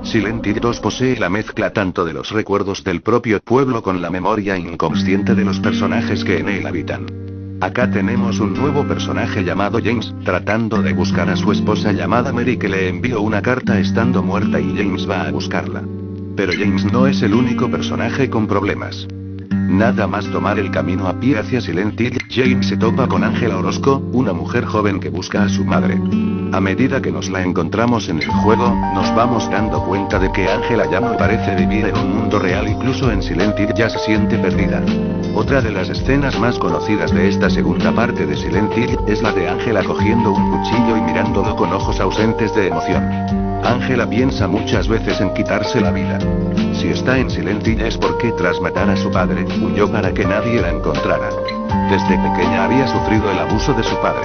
Silent Hill 2 posee la mezcla tanto de los recuerdos del propio pueblo con la memoria inconsciente de los personajes que en él habitan. Acá tenemos un nuevo personaje llamado James, tratando de buscar a su esposa llamada Mary que le envió una carta estando muerta y James va a buscarla. Pero James no es el único personaje con problemas. Nada más tomar el camino a pie hacia Silent Hill, James se topa con Angela Orozco, una mujer joven que busca a su madre. A medida que nos la encontramos en el juego, nos vamos dando cuenta de que Angela ya no parece vivir en un mundo real, incluso en Silent Hill ya se siente perdida. Otra de las escenas más conocidas de esta segunda parte de Silent Hill es la de Angela cogiendo un cuchillo y mirándolo con ojos ausentes de emoción. Angela piensa muchas veces en quitarse la vida. Si está en Silent Hill es porque tras matar a su padre, huyó para que nadie la encontrara. Desde pequeña había sufrido el abuso de su padre.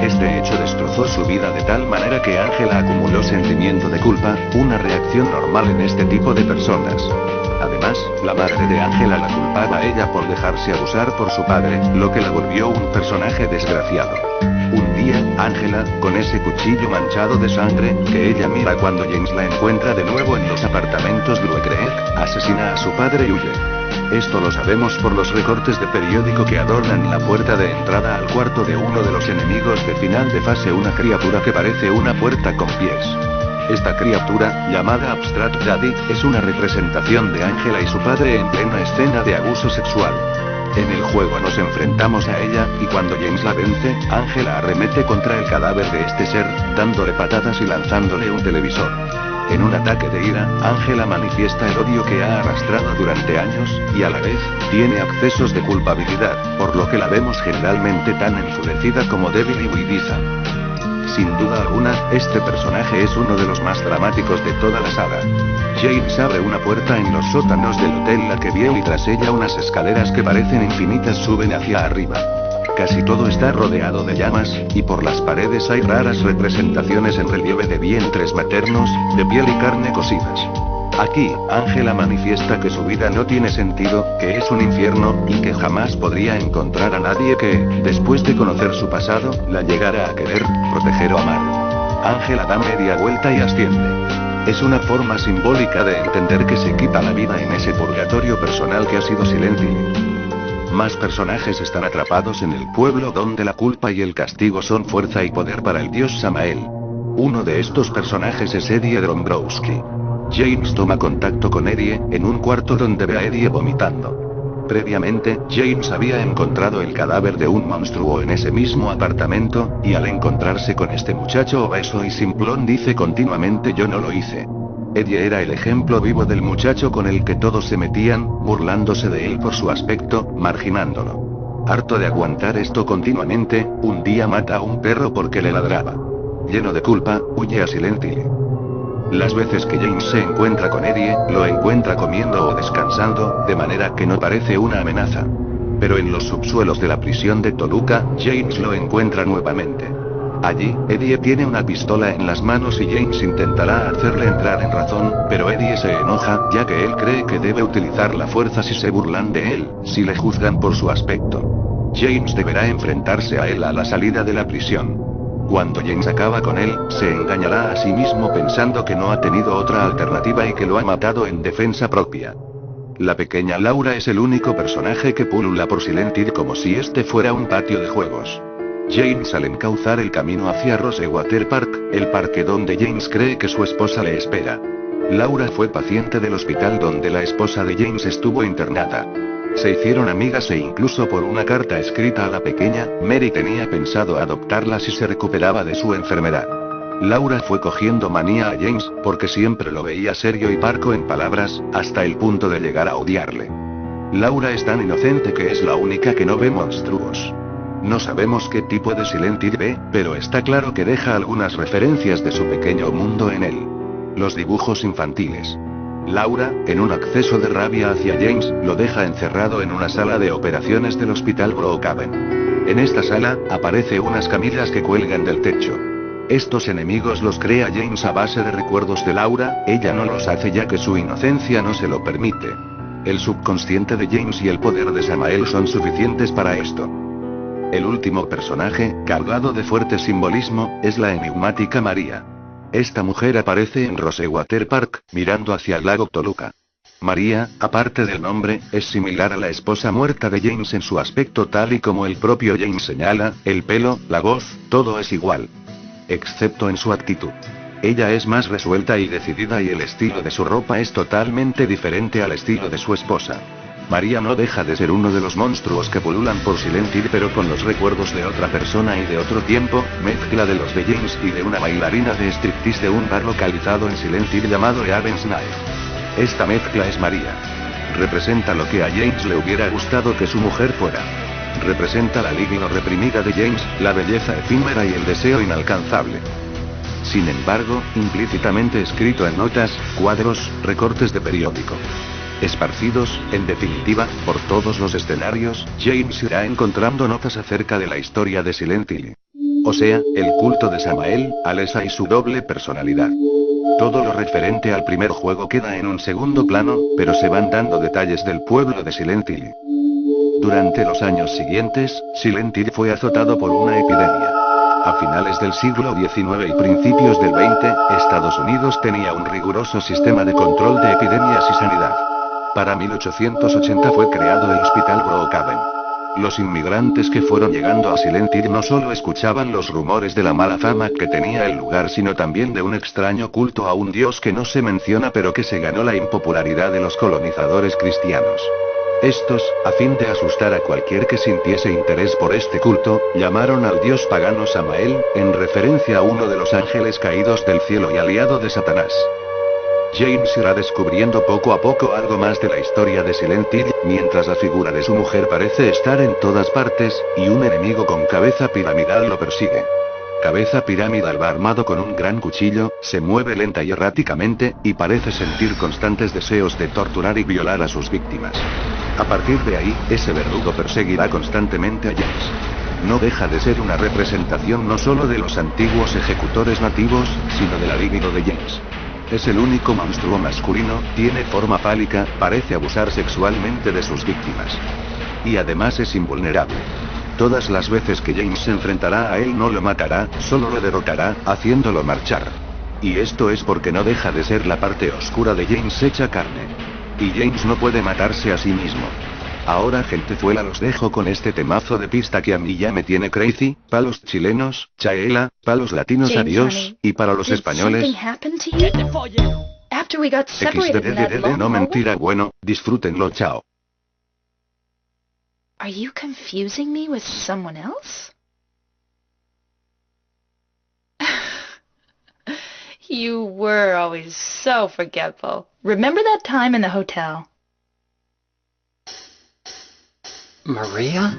Este hecho destrozó su vida de tal manera que Angela acumuló sentimiento de culpa, una reacción normal en este tipo de personas. Además, la madre de Angela la culpaba a ella por dejarse abusar por su padre, lo que la volvió un personaje desgraciado. Un día, Angela, con ese cuchillo manchado de sangre, que ella mira cuando James la encuentra de nuevo en los apartamentos Blue Creek, asesina a su padre y huye. Esto lo sabemos por los recortes de periódico que adornan la puerta de entrada al cuarto de uno de los enemigos de final de fase, una criatura que parece una puerta con pies. Esta criatura, llamada Abstract Daddy, es una representación de Angela y su padre en plena escena de abuso sexual. En el juego nos enfrentamos a ella, y cuando James la vence, Angela arremete contra el cadáver de este ser, dándole patadas y lanzándole un televisor. En un ataque de ira, Angela manifiesta el odio que ha arrastrado durante años, y a la vez, tiene accesos de culpabilidad, por lo que la vemos generalmente tan enfurecida como débil y huidiza. Sin duda alguna, este personaje es uno de los más dramáticos de toda la saga. James abre una puerta en los sótanos del hotel la que vio y tras ella unas escaleras que parecen infinitas suben hacia arriba. Casi todo está rodeado de llamas, y por las paredes hay raras representaciones en relieve de vientres maternos, de piel y carne cocidas. Aquí, Angela manifiesta que su vida no tiene sentido, que es un infierno, y que jamás podría encontrar a nadie que, después de conocer su pasado, la llegara a querer, proteger o amar. Angela da media vuelta y asciende. Es una forma simbólica de entender que se quita la vida en ese purgatorio personal que ha sido Silent Hill. Más personajes están atrapados en el pueblo donde la culpa y el castigo son fuerza y poder para el dios Samael. Uno de estos personajes es Eddie Dombrowski. James toma contacto con Eddie, en un cuarto donde ve a Eddie vomitando. Previamente, James había encontrado el cadáver de un monstruo en ese mismo apartamento, y al encontrarse con este muchacho obeso y simplón dice continuamente "yo no lo hice". Eddie era el ejemplo vivo del muchacho con el que todos se metían, burlándose de él por su aspecto, marginándolo. Harto de aguantar esto continuamente, un día mata a un perro porque le ladraba. Lleno de culpa, huye a Silent Hill. Las veces que James se encuentra con Eddie, lo encuentra comiendo o descansando, de manera que no parece una amenaza. Pero en los subsuelos de la prisión de Toluca, James lo encuentra nuevamente. Allí, Eddie tiene una pistola en las manos y James intentará hacerle entrar en razón, pero Eddie se enoja, ya que él cree que debe utilizar la fuerza si se burlan de él, si le juzgan por su aspecto. James deberá enfrentarse a él a la salida de la prisión. Cuando James acaba con él, se engañará a sí mismo pensando que no ha tenido otra alternativa y que lo ha matado en defensa propia. La pequeña Laura es el único personaje que pulula por Silent Hill como si este fuera un patio de juegos. James al encauzar el camino hacia Rosewater Park, el parque donde James cree que su esposa le espera. Laura fue paciente del hospital donde la esposa de James estuvo internada. Se hicieron amigas e incluso por una carta escrita a la pequeña, Mary tenía pensado adoptarla si se recuperaba de su enfermedad. Laura fue cogiendo manía a James, porque siempre lo veía serio y parco en palabras, hasta el punto de llegar a odiarle. Laura es tan inocente que es la única que no ve monstruos. No sabemos qué tipo de Silent Hill ve, pero está claro que deja algunas referencias de su pequeño mundo en él. Los dibujos infantiles. Laura, en un acceso de rabia hacia James, lo deja encerrado en una sala de operaciones del hospital Brookhaven. En esta sala, aparece unas camillas que cuelgan del techo. Estos enemigos los crea James a base de recuerdos de Laura, ella no los hace ya que su inocencia no se lo permite. El subconsciente de James y el poder de Samael son suficientes para esto. El último personaje, cargado de fuerte simbolismo, es la enigmática María. Esta mujer aparece en Rosewater Park, mirando hacia el lago Toluca. María, aparte del nombre, es similar a la esposa muerta de James en su aspecto tal y como el propio James señala, el pelo, la voz, todo es igual. Excepto en su actitud. Ella es más resuelta y decidida y el estilo de su ropa es totalmente diferente al estilo de su esposa. María no deja de ser uno de los monstruos que pululan por Silent Hill pero con los recuerdos de otra persona y de otro tiempo, mezcla de los de James y de una bailarina de striptease de un bar localizado en Silent Hill llamado Raven's Night. Esta mezcla es María. Representa lo que a James le hubiera gustado que su mujer fuera. Representa la libido reprimida de James, la belleza efímera y el deseo inalcanzable. Sin embargo, implícitamente escrito en notas, cuadros, recortes de periódico. Esparcidos, en definitiva, por todos los escenarios, James irá encontrando notas acerca de la historia de Silent Hill. O sea, el culto de Samael, Alessa y su doble personalidad. Todo lo referente al primer juego queda en un segundo plano, pero se van dando detalles del pueblo de Silent Hill. Durante los años siguientes, Silent Hill fue azotado por una epidemia. A finales del siglo XIX y principios del XX, Estados Unidos tenía un riguroso sistema de control de epidemias y sanidad. Para 1880 fue creado el Hospital Brookhaven. Los inmigrantes que fueron llegando a Silent Hill no solo escuchaban los rumores de la mala fama que tenía el lugar sino también de un extraño culto a un dios que no se menciona pero que se ganó la impopularidad de los colonizadores cristianos. Estos, a fin de asustar a cualquier que sintiese interés por este culto, llamaron al dios pagano Samael, en referencia a uno de los ángeles caídos del cielo y aliado de Satanás. James irá descubriendo poco a poco algo más de la historia de Silent Hill, mientras la figura de su mujer parece estar en todas partes, y un enemigo con cabeza piramidal lo persigue. Cabeza piramidal va armado con un gran cuchillo, se mueve lenta y erráticamente, y parece sentir constantes deseos de torturar y violar a sus víctimas. A partir de ahí, ese verdugo perseguirá constantemente a James. No deja de ser una representación no solo de los antiguos ejecutores nativos, sino de la libido de James. Es el único monstruo masculino, tiene forma fálica, parece abusar sexualmente de sus víctimas. Y además es invulnerable. Todas las veces que James se enfrentará a él no lo matará, solo lo derrotará, haciéndolo marchar. Y esto es porque no deja de ser la parte oscura de James hecha carne. Y James no puede matarse a sí mismo. Ahora gentezuela, los dejo con este temazo de pista que a mí ya me tiene crazy, pa' los chilenos, chaela, pa' los latinos James, adiós, honey, y para los did españoles, something happen to you? After we got separated in that XDDDD long no hallway? mentira, bueno, disfrútenlo, chao. Are you confusing me with someone else? You were always so forgetful. Remember that time in the hotel? Maria?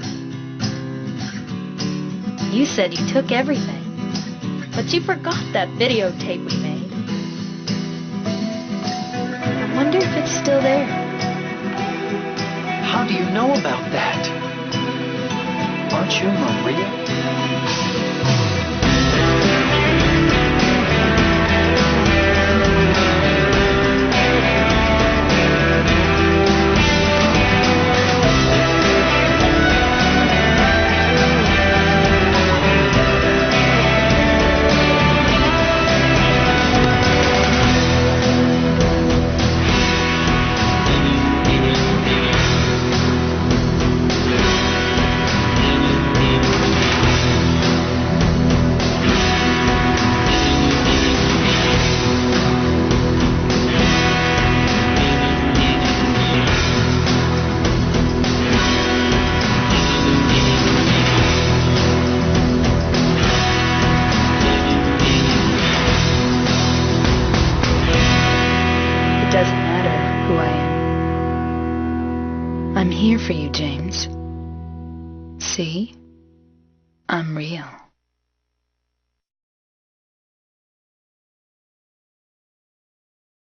You said you took everything, but you forgot that videotape we made. I wonder if it's still there. How do you know about that? Aren't you Maria? It doesn't matter who I am. I'm here for you, James. See? I'm real.